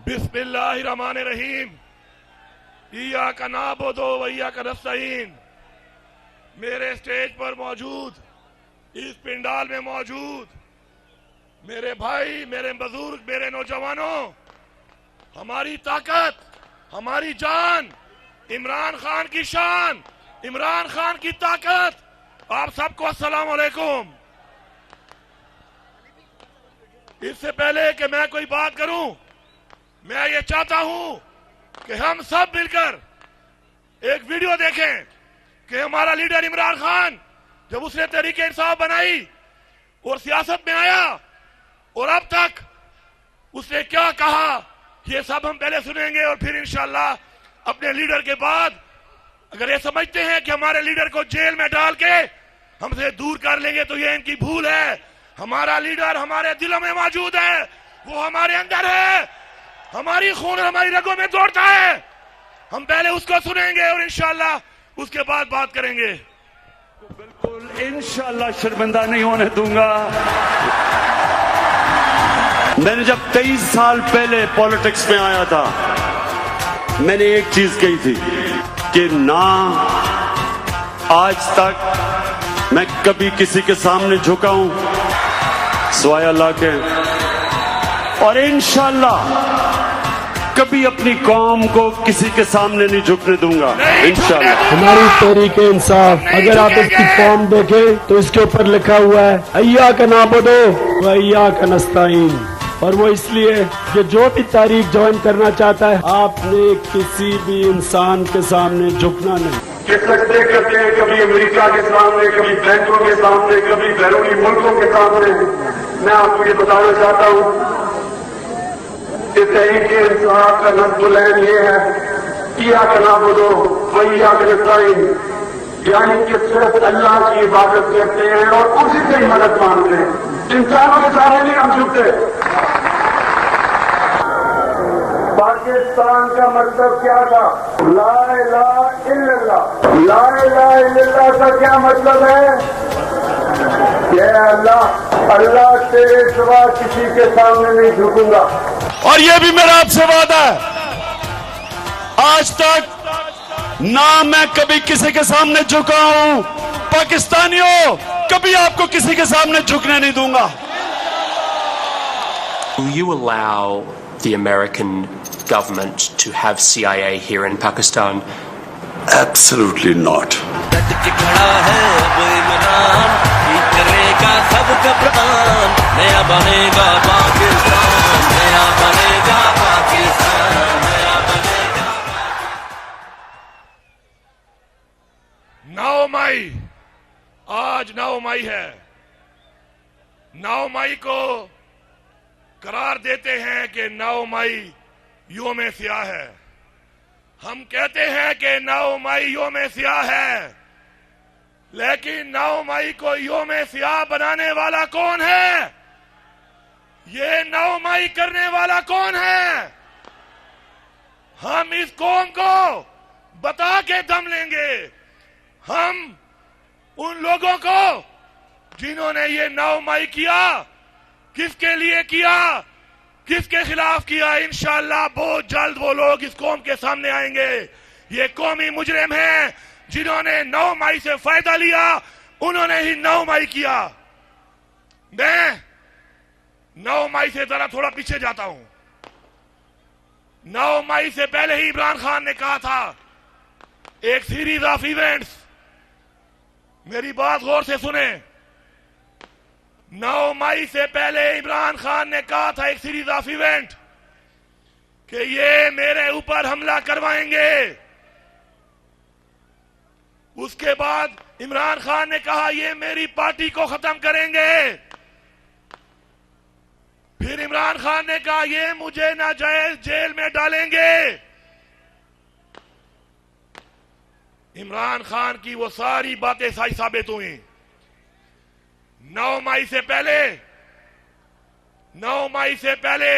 बिस्मिल्लाहिर्रहमानिर्रहीम। इय्याका नअबुदु व इय्याका नस्तईन। मेरे स्टेज पर मौजूद, इस पिंडाल में मौजूद मेरे भाई, मेरे बुजुर्ग, मेरे नौजवानों, हमारी ताकत, हमारी जान, इमरान खान की शान, इमरान खान की ताकत। आप सबको अस्सलाम वालेकुम। इससे पहले कि मैं कोई बात करूं, मैं ये चाहता हूं कि हम सब मिलकर एक वीडियो देखें कि हमारा लीडर इमरान खान जब उसने तहरीक इंसाफ बनाई और सियासत में आया और अब तक उसने क्या कहा, ये सब हम पहले सुनेंगे और फिर इंशाल्लाह अपने लीडर के बाद अगर ये समझते हैं कि हमारे लीडर को जेल में डाल के हमसे दूर कर लेंगे तो ये इनकी भूल है। हमारा लीडर हमारे दिलों में मौजूद है, वो हमारे अंदर है, हमारी खून हमारी रगों में दौड़ता है। हम पहले उसको सुनेंगे और इंशाल्लाह उसके बाद बात करेंगे। तो बिल्कुल इंशाल्लाह शर्मिंदा नहीं होने दूंगा। मैंने जब 23 साल पहले पॉलिटिक्स में आया था, मैंने एक चीज कही थी कि ना आज तक मैं कभी किसी के सामने झुका हूं सिवाय अल्लाह के, और इंशाल्लाह कभी अपनी कौम को किसी के सामने नहीं झुकने दूंगा इंशाल्लाह। हमारी तहरीक इंसाफ, अगर आप इसकी फॉर्म देखें तो इसके ऊपर लिखा हुआ है इय्याका नअबुदु व इय्याका नस्तईन, और वो इसलिए कि जो भी तारीख ज्वाइन करना चाहता है आपने किसी भी इंसान के सामने झुकना नहीं। किसकते करते हैं, कभी अमेरिका के सामने, कभी बैंकों के सामने, कभी बैरूनी मुल्कों के सामने। मैं आपको ये बताना चाहता हूँ कि तहरीक इंसाफ का नज़्म ये है इय्याका नअबुदु व इय्याका नस्तईन, यानी कि सिर्फ अल्लाह की इबादत करते हैं और उसी से ही मदद मांगते हैं, इंसानों के सामने नहीं हम झुकते। पाकिस्तान का मतलब क्या था? ला इलाहा इल्लल्लाह। ला इलाहा इल्लल्लाह का क्या मतलब है? अल्लाह तेरे सिवा किसी के सामने नहीं झुकूंगा। और ये भी मेरा आपसे वादा है, आज तक ना मैं कभी किसी के सामने झुका हूं। पाकिस्तानियों, कभी आपको किसी के सामने झुकने नहीं दूंगा। Will you allow the American government to have CIA here in Pakistan? Absolutely not. आज 9 मई है। 9 मई को करार देते हैं कि 9 मई योम सियाह है। हम कहते हैं कि 9 मई योम सियाह है, लेकिन 9 मई को योम सियाह बनाने वाला कौन है? ये 9 मई करने वाला कौन है? हम इस कौम को बता के दम लेंगे। हम उन लोगों को जिन्होंने ये 9 मई किया, किसके लिए किया, किसके खिलाफ किया, इंशाअल्लाह बहुत जल्द वो लोग इस कौम के सामने आएंगे। ये कौमी मुजरिम हैं जिन्होंने 9 मई से फायदा लिया, उन्होंने ही 9 मई किया। मैं 9 मई से जरा थोड़ा पीछे जाता हूं। 9 मई से पहले ही इमरान खान ने कहा था एक सीरीज ऑफ इवेंट्स, मेरी बात गौर से सुने। 9 मई से पहले इमरान खान ने कहा था एक सीरीज ऑफ इवेंट कि ये मेरे ऊपर हमला करवाएंगे। उसके बाद इमरान खान ने कहा ये मेरी पार्टी को खत्म करेंगे। फिर इमरान खान ने कहा ये मुझे नाजायज जेल में डालेंगे। इमरान खान की वो सारी बातें सही साबित हुई। 9 मई से पहले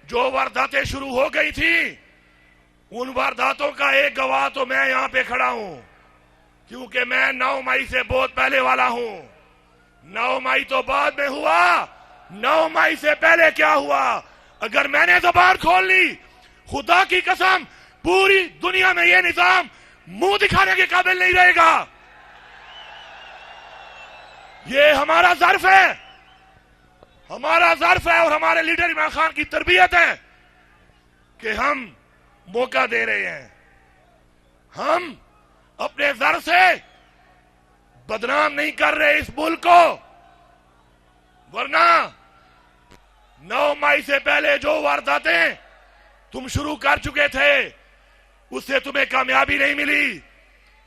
जो वारदातें शुरू हो गई थी, उन वारदातों का एक गवाह तो मैं यहां पे खड़ा हूं, क्योंकि मैं 9 मई से बहुत पहले वाला हूं। 9 मई तो बाद में हुआ, 9 मई से पहले क्या हुआ अगर मैंने जबान खोल ली, खुदा की कसम पूरी दुनिया में यह निजाम मुंह दिखाने के काबिल नहीं रहेगा। ये हमारा ज़र्फ है, हमारा ज़र्फ है और हमारे लीडर इमरान खान की तरबियत है कि हम मौका दे रहे हैं। हम अपने ज़र्फ से बदनाम नहीं कर रहे इस मुल्क को, वरना 9 मई से पहले जो वारदातें तुम शुरू कर चुके थे उससे तुम्हें कामयाबी नहीं मिली,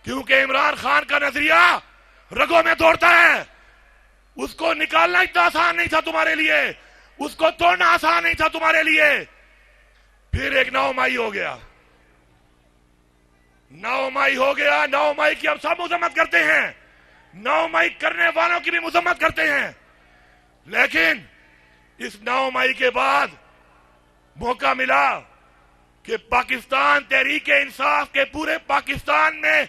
क्योंकि इमरान खान का नजरिया रगों में दौड़ता है। उसको निकालना इतना आसान नहीं था तुम्हारे लिए, उसको तोड़ना आसान नहीं था तुम्हारे लिए। फिर एक 9 मई हो गया, 9 मई हो गया। 9 मई की अब सब मजम्मत करते हैं, 9 मई करने वालों की भी मजम्मत करते हैं, लेकिन इस 9 मई के बाद मौका मिला कि पाकिस्तान तहरीक इंसाफ के पूरे पाकिस्तान में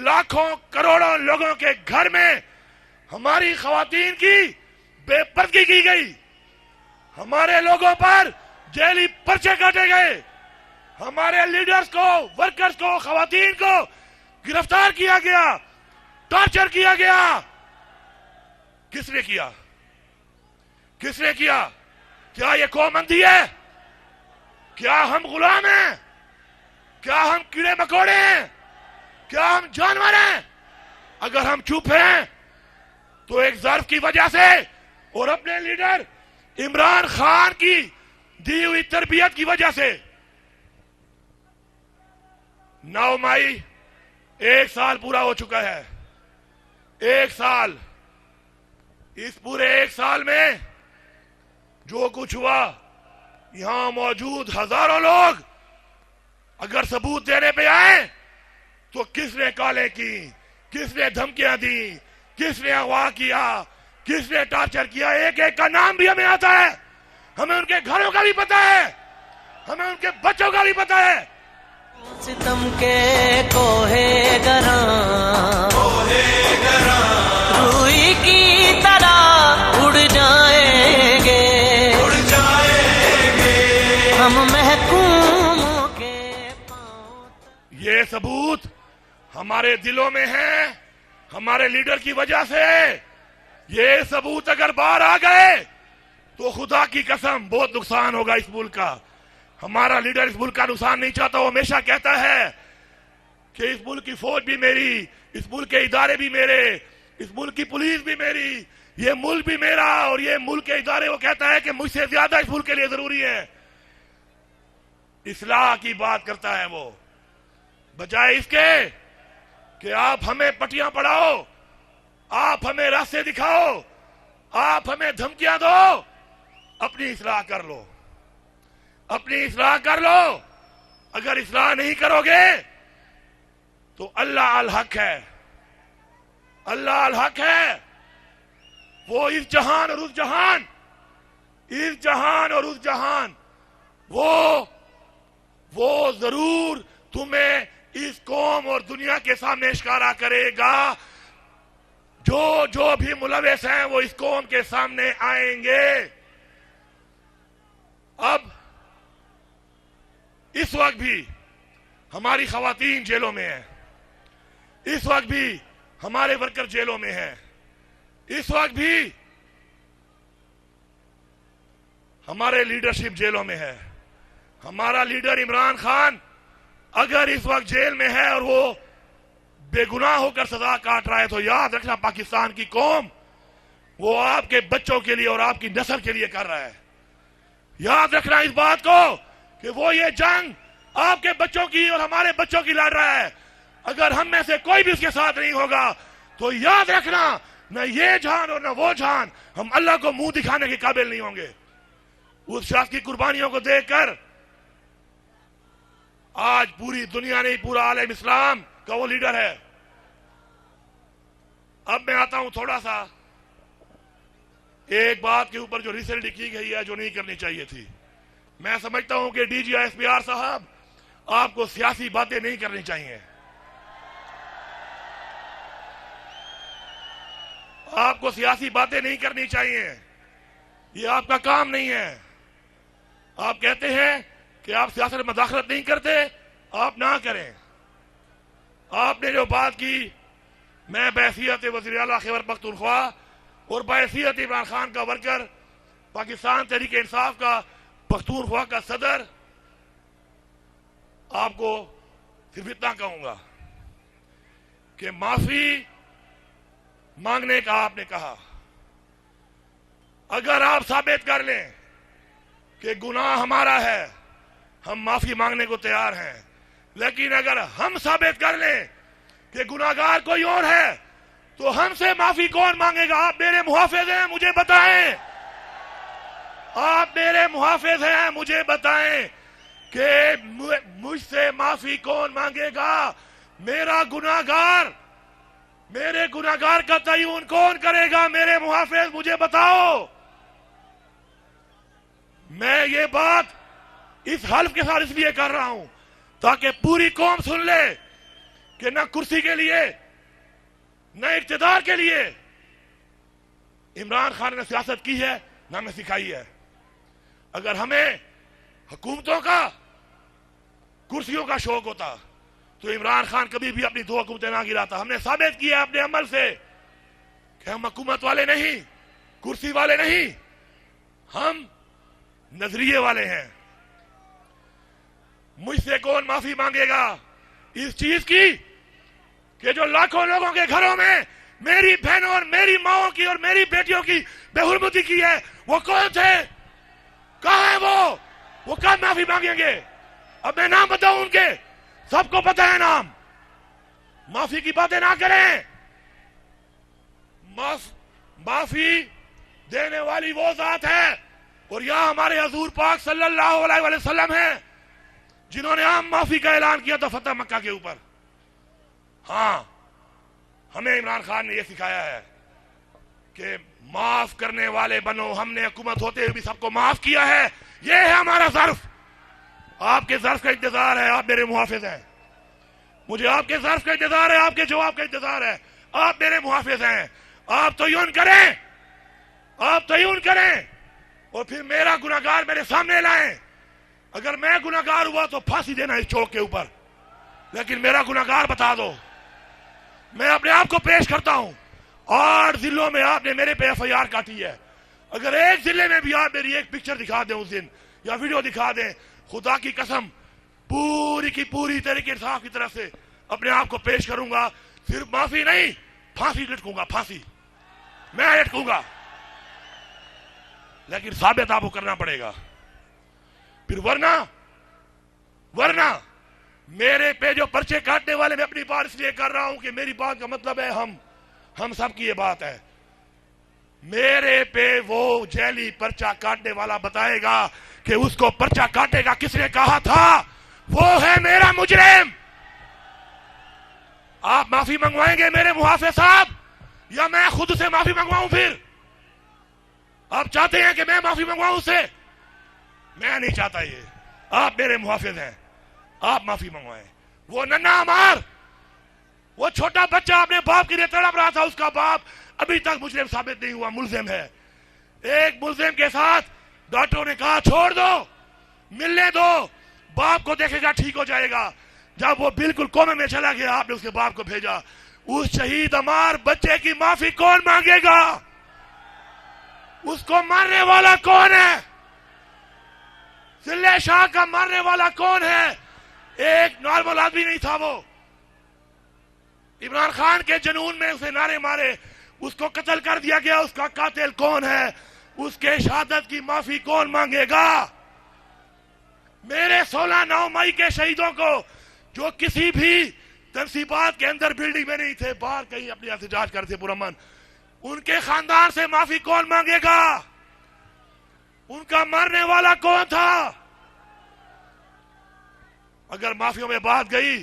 लाखों करोड़ों लोगों के घर में हमारी खवातीन की बेपर्दगी की गई, हमारे लोगों पर जेली पर्चे काटे गए, हमारे लीडर्स को, वर्कर्स को, खवातीन को गिरफ्तार किया गया, टॉर्चर किया गया। किसने किया? किसने किया? क्या ये कौम अंधी है? क्या हम गुलाम हैं? क्या हम कीड़े मकोड़े हैं? क्या हम जानवर हैं? अगर हम चुप हैं तो एक ज़र्फ की वजह से और अपने लीडर इमरान खान की दी हुई तरबियत की वजह से। 9 मई 1 साल पूरा हो चुका है, 1 साल। इस पूरे 1 साल में जो कुछ हुआ, यहां मौजूद हजारों लोग अगर सबूत देने पे आए तो किसने काले की, किसने धमकियां दी, किसने अगवा किया, किसने टॉर्चर किया, एक एक का नाम भी हमें आता है, हमें उनके घरों का भी पता है, हमें उनके बच्चों का भी पता है। सितम के कोहे गरा रूई की तरह उड़ जाएंगे हम महकूमों के पांव। ये सबूत हमारे दिलों में है, हमारे लीडर की वजह से। ये सबूत अगर बाहर आ गए तो खुदा की कसम बहुत नुकसान होगा इस मुल्क का। हमारा लीडर इस मुल्क का नुकसान नहीं चाहता, वो हमेशा कहता है कि इस मुल्क की फौज भी मेरी, इस मुल्क के इदारे भी मेरे, इस मुल्क की पुलिस भी मेरी, ये मुल्क भी मेरा और ये मुल्क के इदारे, वो कहता है कि मुझसे ज्यादा इस मुल्क के लिए जरूरी है। इस्लाह की बात करता है वो, बजाय इसके कि आप हमें पटियां पढ़ाओ, आप हमें रास्ते दिखाओ, आप हमें धमकियां दो। अपनी इस्लाह कर लो, अपनी इस्लाह कर लो। अगर इस्लाह नहीं करोगे तो अल्लाह अल हक है, अल्लाह अल हक है। वो इस जहान और उस जहान, इस जहान और उस जहान, वो जरूर तुम्हें इस कौम और दुनिया के सामने इश्कारा करेगा। जो भी मुलविस हैं वो इस कौम के सामने आएंगे। अब इस वक्त भी हमारी खवातीन जेलों में है, इस वक्त भी हमारे वर्कर जेलों में हैं, इस वक्त भी हमारे लीडरशिप जेलों में है। हमारा लीडर इमरान खान अगर इस वक्त जेल में है और वो बेगुनाह होकर सजा काट रहा है तो याद रखना पाकिस्तान की कौम वो आपके बच्चों के लिए और आपकी नस्ल के लिए कर रहा है। याद रखना इस बात को कि वो ये जंग आपके बच्चों की और हमारे बच्चों की लड़ रहा है। अगर हम में से कोई भी उसके साथ नहीं होगा तो याद रखना न ये जान और न वो जान, हम अल्लाह को मुंह दिखाने के काबिल नहीं होंगे। उस शख्स की कुर्बानियों को देखकर आज पूरी दुनिया नहीं, पूरा आलम इस्लाम का वो लीडर है। अब मैं आता हूं थोड़ा सा एक बात के ऊपर जो रिसेंटली की गई है, जो नहीं करनी चाहिए थी। मैं समझता हूं कि DGISPR साहब आपको सियासी बातें नहीं करनी चाहिए, आपको सियासी बातें नहीं करनी चाहिए, ये आपका काम नहीं है। आप कहते हैं कि आप सियासत में मदाखलत नहीं करते, आप ना करें। आपने जो बात की, मैं बहसीयत वज़ीर आला खैबर पख्तूनख्वा और बहसीयत इमरान खान का वर्कर, पाकिस्तान तहरीक इंसाफ का पख्तूनख्वा का सदर, आपको सिर्फ इतना कहूंगा कि माफी मांगने का आपने कहा, अगर आप साबित कर लें कि गुनाह हमारा है, हम माफी मांगने को तैयार हैं। लेकिन अगर हम साबित कर लें कि गुनाहगार कोई और है, तो हमसे माफी कौन मांगेगा? आप मेरे मुहाफिज हैं, मुझे बताएं। आप मेरे मुहाफिज हैं, मुझे बताएं कि मुझसे माफी कौन मांगेगा? मेरे गुनाहगार का तयन कौन करेगा? मेरे मुहाफिज, मुझे बताओ। मैं ये बात इस हल्फ के साथ इसलिए कर रहा हूं ताकि पूरी कौम सुन ले कि न कुर्सी के लिए न इक्तिदार के लिए इमरान खान ने सियासत की है, न हमें सिखाई है। अगर हमें हुकूमतों का, कुर्सियों का शौक होता तो इमरान खान कभी भी अपनी 2 हुकूमतें ना गिराता। हमने साबित किया अपने अमल से कि हम हुकूमत वाले नहीं, कुर्सी वाले नहीं, हम नजरिए वाले हैं। मुझसे कौन माफी मांगेगा इस चीज की कि जो लाखों लोगों के घरों में मेरी बहनों और मेरी माओं की और मेरी बेटियों की बेहुरमती की है? वो कौन थे? कहां है वो कब माफी मांगेंगे? अब मैं नाम बताऊं उनके, सबको पता है नाम। माफी की बातें ना करें। माफी देने वाली वो जात है, और यहां हमारे हजूर पाक सल्लल्लाहु अलैहि वसल्लम है जिन्होंने आम माफी का ऐलान किया था फतह मक्का के ऊपर। हां, हमें इमरान खान ने यह सिखाया है कि माफ करने वाले बनो। हमने हुकूमत होते हुए भी सबको माफ किया है। यह है हमारा ज़र्फ। आपके ज़र्फ का इंतजार है, आप मेरे मुहाफिज हैं। मुझे आपके ज़र्फ का इंतजार है, आपके जवाब का इंतजार है। आप मेरे मुहाफिज हैं। आप तयन करें, आप तयन करें और फिर मेरा गुनाहगार मेरे सामने लाएं। अगर मैं गुनाहगार हुआ तो फांसी देना इस चौक के ऊपर, लेकिन मेरा गुनाहगार बता दो। मैं अपने आप को पेश करता हूं। 8 जिलों में आपने मेरे पे FIR काटी है। अगर एक जिले में भी आप मेरी एक पिक्चर दिखा दें उस दिन, या वीडियो दिखा दें, खुदा की कसम पूरी की पूरी तरीके इंसाफ की तरफ से अपने आप को पेश करूंगा। सिर्फ माफी नहीं, फांसी लटकूंगा, फांसी मैं लटकूंगा। लेकिन साबित आपको करना पड़ेगा। फिर वरना मेरे पे जो पर्चे काटने वाले, मैं अपनी बात इसलिए कर रहा हूं कि मेरी बात का मतलब है हम सब की ये बात है। मेरे पे वो जैली पर्चा काटने वाला बताएगा कि उसको पर्चा काटेगा किसने कहा था, वो है मेरा मुजरिम। आप माफी मंगवाएंगे मेरे मुहाफिज साहब, या मैं खुद से माफी मंगवाऊं? फिर आप चाहते हैं कि मैं माफी मंगवाऊं उससे? मैं नहीं चाहता ये। आप मेरे मुहाफिज हैं, आप माफी मंगवाएं। वो नन्हा अमार, वो छोटा बच्चा अपने बाप के लिए तड़प रहा था, उसका बाप अभी तक मुजरिम साबित नहीं हुआ, मुल्जिम है। एक मुल्जिम के साथ डॉक्टरों ने कहा छोड़ दो, मिलने दो, बाप को देखेगा ठीक हो जाएगा। जब वो बिल्कुल कोमे में चला गया, आपने उसके बाप को भेजा। उस शहीद अमार बच्चे की माफी कौन मांगेगा? उसको मारने वाला कौन है? जिले शाह का मारने वाला कौन है? एक नॉर्मल आदमी नहीं था वो। इमरान खान के जुनून में उसे नारे मारे, उसको कत्ल कर दिया गया। उसका कातिल कौन है? उसके शहादत की माफी कौन मांगेगा? मेरे 16-9 मई के शहीदों को, जो किसी भी तनसीबात के अंदर बिल्डिंग में नहीं थे, बाहर कहीं अपनी एहतजाज करते पुरअमन, उनके खानदान से माफी कौन मांगेगा? उनका मरने वाला कौन था? अगर माफियों में बात गई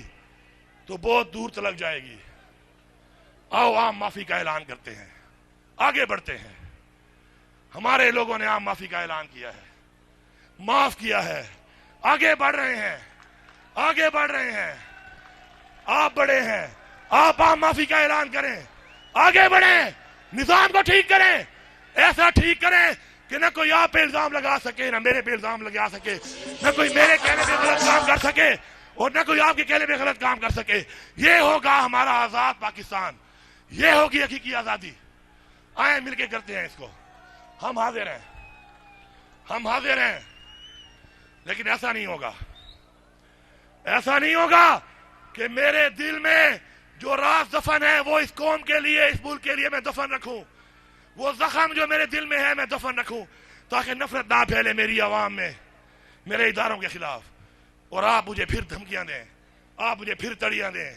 तो बहुत दूर तलक जाएगी। आओ आम माफी का ऐलान करते हैं, आगे बढ़ते हैं। हमारे लोगों ने आम माफी का ऐलान किया है, माफ किया है, आगे बढ़ रहे हैं, आगे बढ़ रहे हैं। आप बड़े हैं, आप आम माफी का ऐलान करें, आगे बढ़ें, निजाम को ठीक करें, ऐसा ठीक करें कि न कोई आप पे इल्जाम लगा सके, न मेरे पे इल्जाम लगा सके, न कोई मेरे कहने पे गलत काम कर सके और न कोई आपके कहने पे गलत काम कर सके। ये होगा हमारा आजाद पाकिस्तान, ये होगी हकीकी आजादी। आए मिलके करते हैं इसको। हम हाजिर हैं, हम हाजिर हैं, लेकिन ऐसा नहीं होगा, ऐसा नहीं होगा कि मेरे दिल में जो राज दफन है वो इस कौम के लिए, इस मुल्क के लिए मैं दफन रखूं। वो जख्म जो मेरे दिल में है मैं दफन रखूं, ताकि नफरत ना फैले मेरी आवाम में मेरे इदारों के खिलाफ। और आप मुझे फिर धमकियां दें, आप मुझे फिर तड़ियां दें।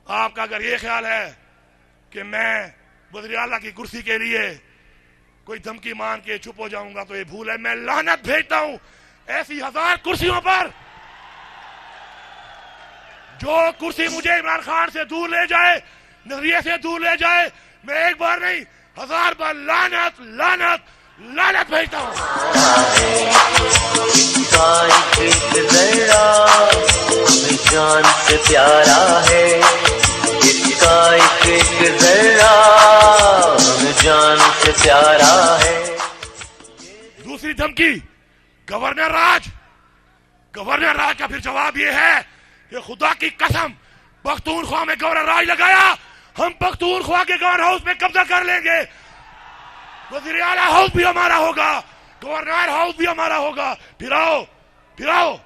आपका अगर ये ख्याल है कि मैं वज़ीर आला की कुर्सी के लिए कोई धमकी मान के चुप हो जाऊंगा तो ये भूल है। मैं लानत भेजता हूं ऐसी 1000 कुर्सियों पर। जो कुर्सी मुझे इमरान खान से दूर ले जाए, नजरिए से दूर ले जाए, मैं एक बार नहीं 1000 बार लानत लानत लानत भेजता हूं। जान से प्यारा है इसका एक जरा, जान से प्यारा है। दूसरी धमकी गवर्नर राज, गवर्नर राज का फिर जवाब ये है कि खुदा की कसम पख्तूनख्वा में गवर्नर राज लगाया, हम पख्तूनख्वा के गवर्नर हाउस में कब्जा कर लेंगे। वज़ीर आला हाउस भी हमारा होगा, गवर्नर हाउस भी हमारा होगा। फिर आओ,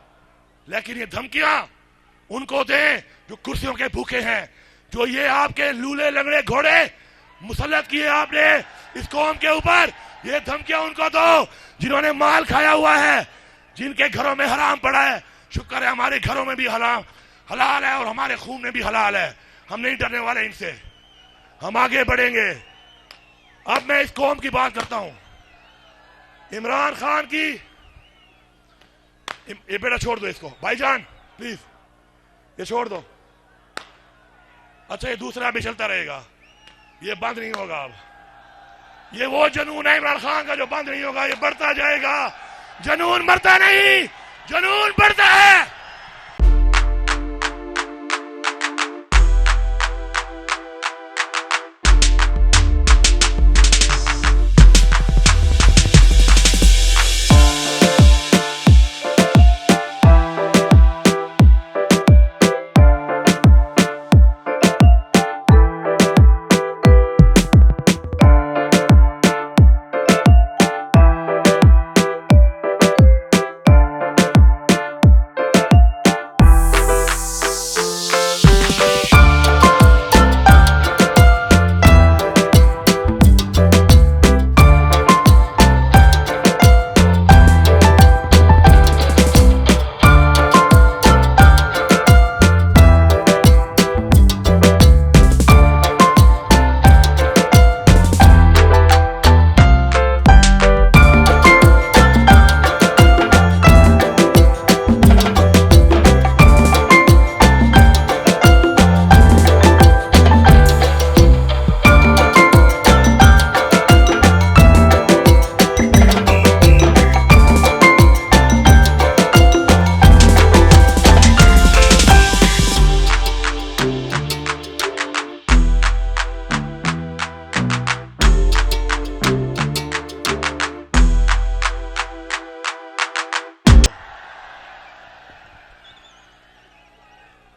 लेकिन ये धमकियां उनको दें जो कुर्सियों के भूखे हैं, जो ये आपके लूले लंगड़े घोड़े मुसल्लत किए आपने इस कौम के ऊपर। ये धमकियां उनको दो जिन्होंने माल खाया हुआ है, जिनके घरों में हराम पड़ा है। शुक्र है हमारे घरों में भी हलाल है और हमारे खून में भी हलाल है। हम नहीं डरने वाले इनसे, हम आगे बढ़ेंगे। अब मैं इस कौम की बात करता हूं, इमरान खान की। ये बेटा छोड़ दो इसको भाईजान, प्लीज ये छोड़ दो। अच्छा ये दूसरा भी चलता रहेगा, ये बंद नहीं होगा। अब ये वो जुनून है इमरान खान का जो बंद नहीं होगा, ये बढ़ता जाएगा। जुनून मरता नहीं, जुनून बढ़ता है।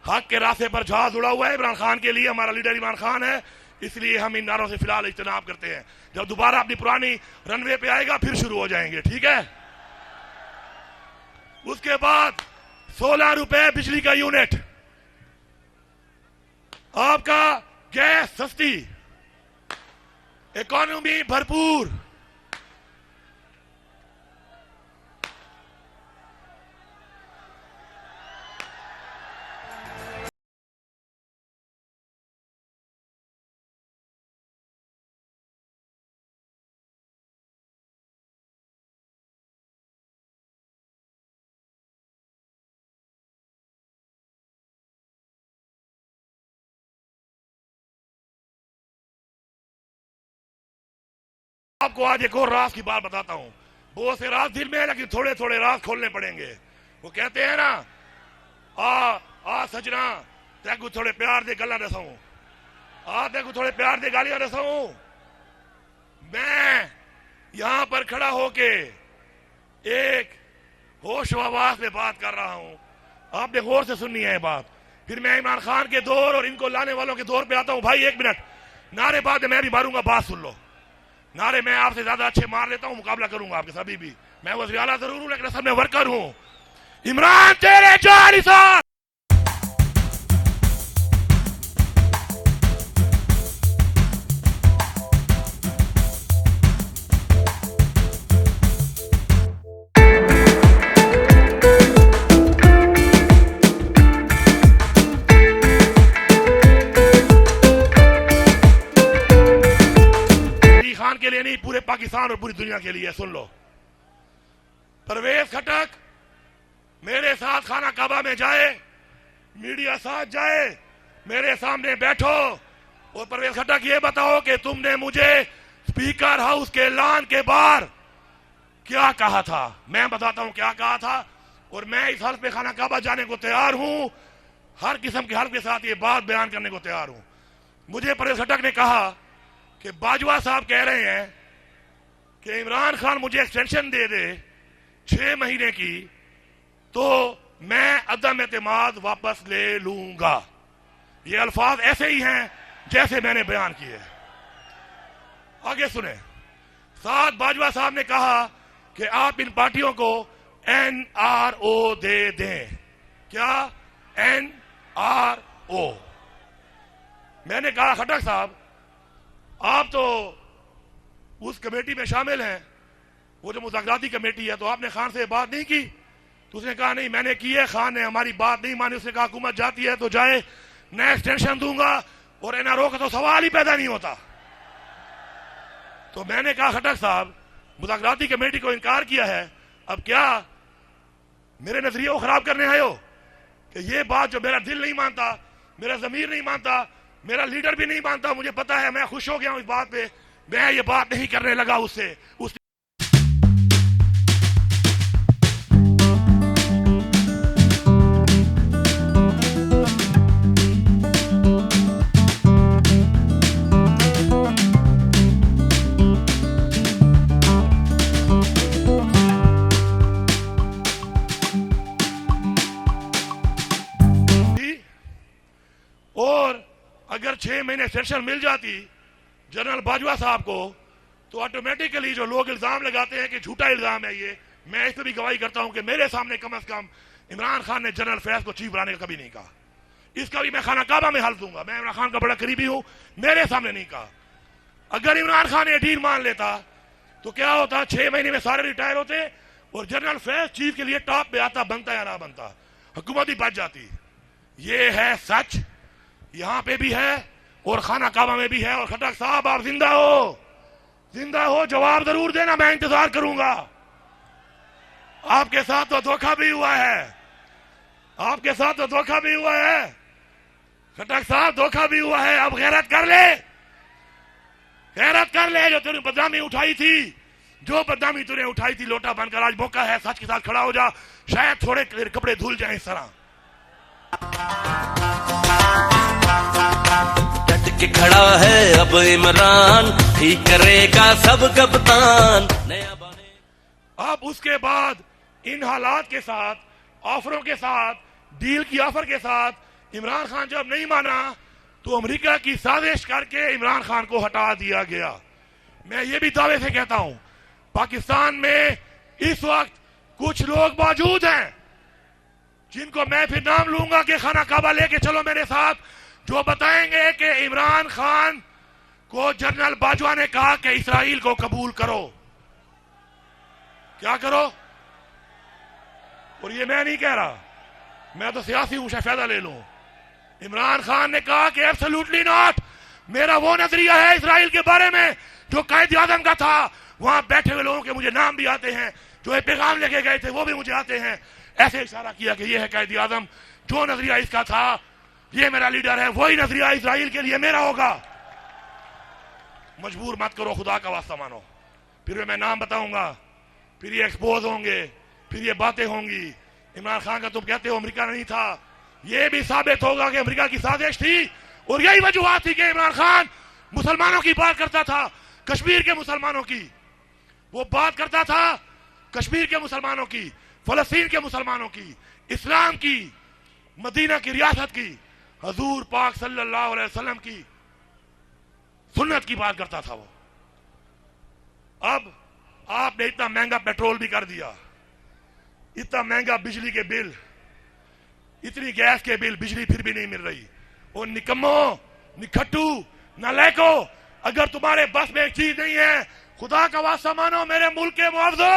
हक के रास्ते पर जहाज उड़ा हुआ है इमरान खान के लिए। हमारा लीडर इमरान खान है, इसलिए हम इन नारों से फिलहाल इज्तनाब करते हैं। जब दोबारा अपनी पुरानी रनवे पे आएगा फिर शुरू हो जाएंगे, ठीक है। उसके बाद 16 रुपए बिजली का यूनिट, आपका गैस सस्ती, इकोनॉमी भरपूर। आपको आज एक और राज की बात बताता हूं। बहुत से राज दिल में है लेकिन थोड़े थोड़े राज खोलने पड़ेंगे। वो कहते हैं ना, आ सजना तेको थोड़े प्यार दे गला दसाऊं, तेको थोड़े प्यार दे गालियां दसाऊं। मैं यहां पर खड़ा होके एक होश आवाज में बात कर रहा हूं, आपने गौर से सुननी है बात। फिर मैं इमरान खान के दौर और इनको लाने वालों के दौर पे आता हूं। भाई 1 मिनट, नारे बाद में मैं भी मारूंगा, बात सुन लो। नारे मैं आपसे ज्यादा अच्छे मार लेता हूं, मुकाबला करूंगा आपके सभी भी। मैं वज़ीर आला जरूर हूं लेकिन असल में वर्कर हूं। इमरान तेरे 4 साल खान के लिए नहीं, पूरे पाकिस्तान और पूरी दुनिया के लिए। सुन लो, परवेज खटक मेरे साथ खाना काबा में जाए, मीडिया साथ जाए, मेरे सामने बैठो और परवेज खटक ये बताओ कि तुमने मुझे स्पीकर हाउस के ऐलान के बाहर क्या कहा था। मैं बताता हूं क्या कहा था और मैं इस हल्फ में खाना काबा जाने को तैयार हूं, हर किस्म के हल्फ के साथ ये बात बयान करने को तैयार हूं। मुझे परवेज खटक ने कहा कि बाजवा साहब कह रहे हैं कि इमरान खान मुझे एक्सटेंशन दे दे 6 महीने की तो मैं अदम एतमाद वापस ले लूंगा। ये अल्फाज ऐसे ही हैं जैसे मैंने बयान किए। आगे सुने, साथ बाजवा साहब ने कहा कि आप इन पार्टियों को NRO दे दें। क्या NRO? मैंने कहा खटक साहब आप तो उस कमेटी में शामिल हैं, वो जो मुज़ाकराती कमेटी है, तो आपने खान से बात नहीं की? तो उसने कहा नहीं मैंने की है, खान ने हमारी बात नहीं मानी। उसने कहा हुकूमत जाती है तो जाए, मैं एक्सटेंशन दूंगा और NRO का तो सवाल ही पैदा नहीं होता। तो मैंने कहा खटक साहब मुज़ाकराती कमेटी को इनकार किया है, अब क्या मेरे नजरिए को खराब करने आए हो? कि ये बात जो मेरा दिल नहीं मानता, मेरा ज़मीर नहीं मानता, मेरा लीडर भी नहीं मानता, मुझे पता है, मैं खुश हो गया हूं इस बात पे, मैं ये बात नहीं करने लगा उससे। और अगर 6 महीने सेशन मिल जाती जनरल बाजवा साहब को तो ऑटोमेटिकली जो लोग इल्जाम लगाते हैं कि झूठा इल्जाम है ये, मैं इस पर भी गवाही करता हूं कि मेरे सामने कम से कम इमरान खान ने जनरल फैज को चीफ बनाने का कभी नहीं कहा। इसका भी मैं खाना काबा में हल दूंगा, मैं इमरान खान का बड़ा करीबी हूं, मेरे सामने नहीं कहा। अगर इमरान खान ये डील मान लेता तो क्या होता, 6 महीने में सारे रिटायर होते और जनरल फैज चीफ के लिए टॉप पे आता, बनता या ना बनता, हुकूमत ही बच जाती। ये है सच, यहां पे भी है और खाना काबा में भी है। और खटक साहब आप जिंदा हो, जवाब जरूर देना, मैं इंतजार करूंगा। आपके साथ तो धोखा भी हुआ है, आपके साथ तो धोखा भी हुआ है खटक साहब, धोखा भी हुआ है। अब गैरत कर ले, गैरत कर ले। जो तूने बदनामी उठाई थी, जो बदनामी तूने उठाई थी, लोटा बनकर आज मौका है, सच के साथ खड़ा हो जा, शायद थोड़े कपड़े धुल जाए इस तरह। के खड़ा है अब इमरान, ठीक करेगा सब कप्तान नया बने। अब उसके बाद इन हालात के साथ, ऑफरों के साथ, डील की ऑफर के साथ इमरान खान जब नहीं माना तो अमेरिका की साजिश करके इमरान खान को हटा दिया गया। मैं ये भी दावे से कहता हूं, पाकिस्तान में इस वक्त कुछ लोग मौजूद हैं जिनको मैं फिर नाम लूंगा कि खाना काबा लेके चलो मेरे साथ, जो बताएंगे कि इमरान खान को जनरल बाजवा ने कहा कि इस्राइल को कबूल करो। क्या करो? और ये मैं नहीं कह रहा, मैं तो सियासी हूं, शायद फायदा ले लूं। इमरान खान ने कहा कि एब्सोल्युटली नॉट, मेरा वो नजरिया है इस्राइल के बारे में जो कायद आजम का था। वहां बैठे हुए लोगों के मुझे नाम भी आते हैं, जो ये पैगाम लेके गए थे वो भी मुझे आते हैं। ऐसे इशारा किया कि ये है कायद आजम, जो नजरिया इसका था, ये मेरा लीडर है, वही नजरिया इस्राइल के लिए मेरा होगा। मजबूर मत करो, खुदा का वास्ता मानो। फिर मैं नाम बताऊंगा, फिर ये एक्सपोज होंगे, फिर ये बातें होंगी। इमरान खान का तुम कहते हो अमेरिका नहीं था, ये भी साबित होगा कि अमेरिका की साजिश थी और यही वजूहात थी कि इमरान खान मुसलमानों की बात करता था, कश्मीर के मुसलमानों की। वो बात करता था कश्मीर के मुसलमानों की, फलस्तीन के मुसलमानों की, इस्लाम की, मदीना की रियासत की, हजूर पाक सल्लल्लाहु अलैहि वसल्लम की सुन्नत की बात करता था वो। अब आपने इतना महंगा पेट्रोल भी कर दिया, इतना महंगा बिजली के बिल, इतनी गैस के बिल, बिजली फिर भी नहीं मिल रही। वो निकम्मो, निखट्टू, नालायको, अगर तुम्हारे बस में एक चीज नहीं है, खुदा का वास्ता मानो, मेरे मुल्क के मुआवजो,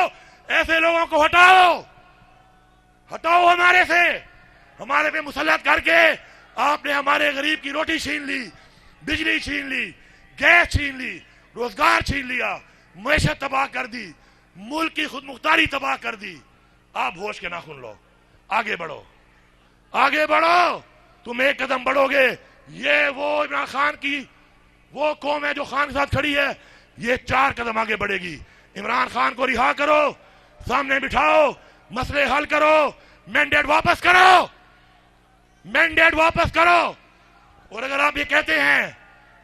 ऐसे लोगों को हटाओ, हटाओ हमारे से। हमारे पे मुसल्लत करके आपने हमारे गरीब की रोटी छीन ली, बिजली छीन ली, गैस छीन ली, रोजगार छीन लिया, मैशत तबाह कर दी, मुल्क की खुद मुख्तारी तबाह कर दी। आप होश के नाखून लो, आगे बढ़ो, आगे बढ़ो। तुम एक कदम बढ़ोगे, ये वो इमरान खान की वो कौम है जो खान के साथ खड़ी है, ये 4 कदम आगे बढ़ेगी। इमरान खान को रिहा करो, सामने बिठाओ, मसले हल करो, मैंडेट वापस करो, मैंडेट वापस करो। और अगर आप ये कहते हैं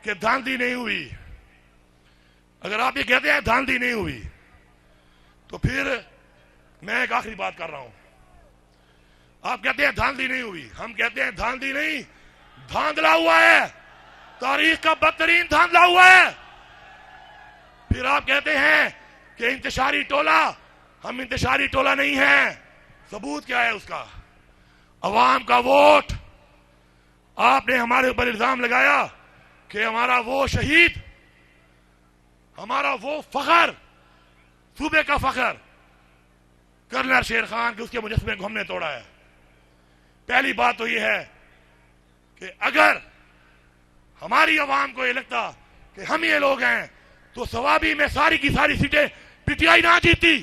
कि धांधली नहीं हुई, अगर आप ये कहते हैं धांधली नहीं हुई, तो फिर मैं एक आखिरी बात कर रहा हूं। आप कहते हैं धांधली नहीं हुई, हम कहते हैं धांधली नहीं, धांधला हुआ है, तारीख का बदतरीन धांधला हुआ है। फिर आप कहते हैं कि इंतशारी टोला, हम इंतशारी टोला नहीं है। सबूत क्या है उसका? अवाम का वोट। आपने हमारे ऊपर इल्जाम लगाया कि हमारा वो शहीद, हमारा वो फखर, सूबे का फखर कर्नल शेर खान के उसके मुजस्समे को हमने तोड़ा है। पहली बात तो यह है कि अगर हमारी अवाम को यह लगता कि हम ये लोग हैं, तो सवाबी में सारी की सारी सीटें पीटीआई ना जीती।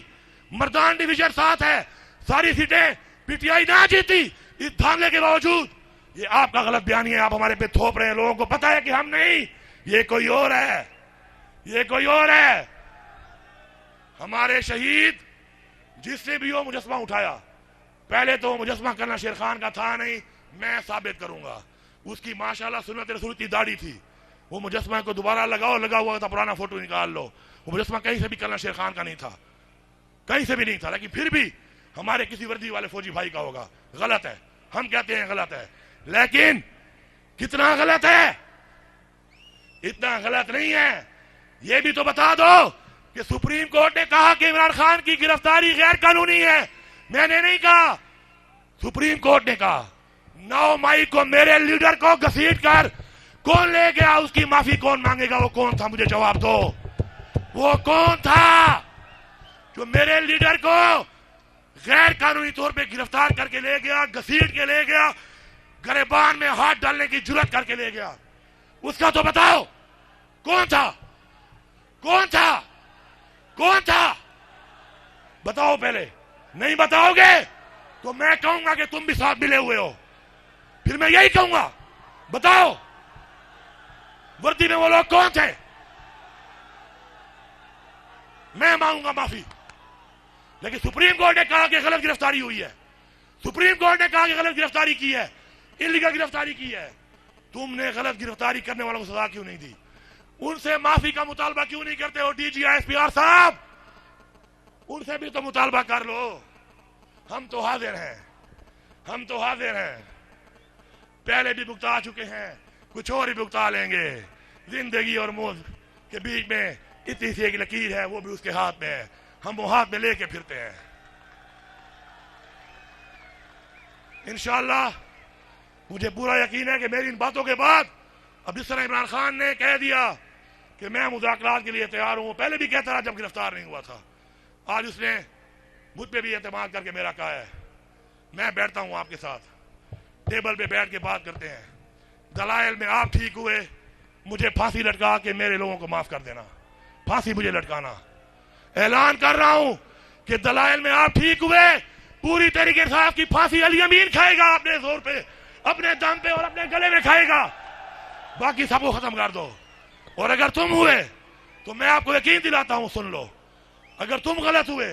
मर्दान डिवीजन 7 है, सारी सीटें पीटीआई ना जीती। इस धांधले के बावजूद ये आपका गलत बयानी है, आप हमारे पे थोप रहे हैं। लोगों को पता है कि हम नहीं, ये कोई और है, ये कोई और है। हमारे शहीद जिससे भी वो मुजस्समा उठाया, पहले तो मुजस्समा कर्नल शेर खान का था नहीं, मैं साबित करूंगा। उसकी माशाल्लाह सुन्नत रसूल की दाढ़ी थी। वो मुजस्समा को दोबारा लगाओ, लगा हुआ था, पुराना फोटो निकाल लो। वो मुजस्समा कहीं से भी कर्नल शेर खान का नहीं था, कहीं से भी नहीं था। लेकिन फिर भी हमारे किसी वर्दी वाले फौजी भाई का होगा। गलत है, हम कहते हैं गलत है, लेकिन कितना गलत है? इतना गलत नहीं है। ये भी तो बता दो कि सुप्रीम कोर्ट ने कहा कि इमरान खान की गिरफ्तारी गैर कानूनी है। मैंने नहीं कहा, सुप्रीम कोर्ट ने कहा। 9 मई को मेरे लीडर को घसीट कर कौन ले गया, उसकी माफी कौन मांगेगा? वो कौन था? मुझे जवाब दो। वो कौन था जो मेरे लीडर को गैर कानूनी तौर पे गिरफ्तार करके ले गया, घसीट के ले गया, गिरबान में हाथ डालने की जुर्रत करके ले गया? उसका तो बताओ, कौन था? कौन था? कौन था? बताओ पहले। नहीं बताओगे तो मैं कहूंगा कि तुम भी साथ मिले हुए हो। फिर मैं यही कहूंगा, बताओ वर्दी में वो लोग कौन थे? मैं मांगूंगा माफी। लेकिन सुप्रीम कोर्ट ने कहा कि गलत गिरफ्तारी हुई है, सुप्रीम कोर्ट ने कहा कि गलत गिरफ्तारी की है, इलीगल गिरफ्तारी की है। तुमने गलत गिरफ्तारी करने वालों को सजा क्यों नहीं दी? उनसे माफी का मुतालबा क्यों नहीं करते हो? डीजी एसपीआर साहब, उनसे भी तो मुतालबा कर लो। हम तो हाजिर हैं, हम तो हाजिर हैं। पहले भी भुगता चुके हैं, कुछ और ही भुगता लेंगे। जिंदगी और मौत के बीच में इतनी सी एक लकीर है, वो भी उसके हाथ में है। हम वो हाथ में लेके फिरते हैं। इंशाअल्लाह मुझे पूरा यकीन है कि मेरी इन बातों के बाद, अब जिस तरह इमरान खान ने कह दिया कि मैं मुज़ाकरात के लिए तैयार हूं, पहले भी कहता रहा जब गिरफ्तार नहीं हुआ था। आज उसने मुझ पे भी एतमाद करके मेरा कहा है, मैं बैठता हूं आपके साथ, टेबल पे बैठ के बात करते हैं। दलाइल में आप ठीक हुए, मुझे फांसी लटका के मेरे लोगों को माफ कर देना, फांसी मुझे लटकाना। ऐलान कर रहा हूं कि दलाइल में आप ठीक हुए, पूरी तरीके से आपकी फांसी अली अमीन खाएगा, अपने जोर पे, अपने दम पे और अपने गले में खाएगा। बाकी सबको खत्म कर दो। और अगर तुम हुए तो मैं आपको यकीन दिलाता हूं, सुन लो, अगर तुम गलत हुए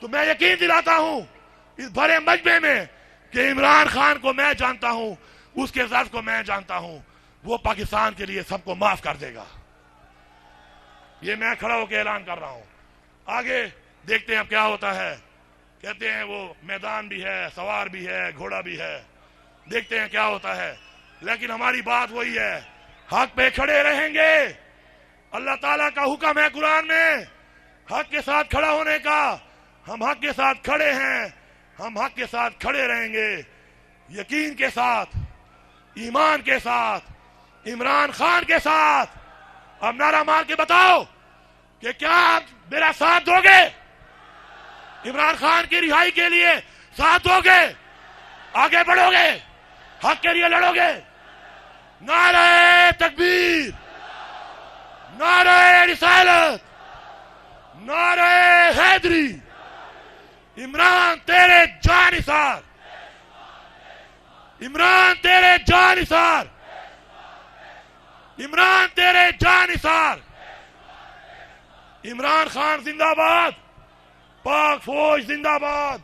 तो मैं यकीन दिलाता हूं इस भरे मजमे में कि इमरान खान को मैं जानता हूं, उसके ज़र्फ को मैं जानता हूं, वो पाकिस्तान के लिए सबको माफ कर देगा। ये मैं खड़ा होकर ऐलान कर रहा हूं। आगे देखते हैं अब क्या होता है। कहते हैं वो मैदान भी है, सवार भी है, घोड़ा भी है, देखते हैं क्या होता है। लेकिन हमारी बात वही है, हक पे खड़े रहेंगे। अल्लाह ताला का हुक्म है कुरान में हक के साथ खड़ा होने का। हम हक के साथ खड़े हैं, हम हक के साथ खड़े रहेंगे, यकीन के साथ, ईमान के साथ, इमरान खान के साथ। अब नारा मार के बताओ कि क्या आप मेरा साथ दोगे? इमरान खान की रिहाई के लिए साथ दोगे? आगे बढ़ोगे? हक के लिए लड़ोगे? नारे तकबीर, नारे रिसालत, नारे हैदरी। इमरान तेरे जानिसार, इमरान तेरे जानिसार, इमरान तेरे जानिसार। इमरान खान जिंदाबाद, पाक फौज जिंदाबाद,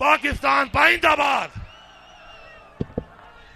पाकिस्तान पाइंदाबाद।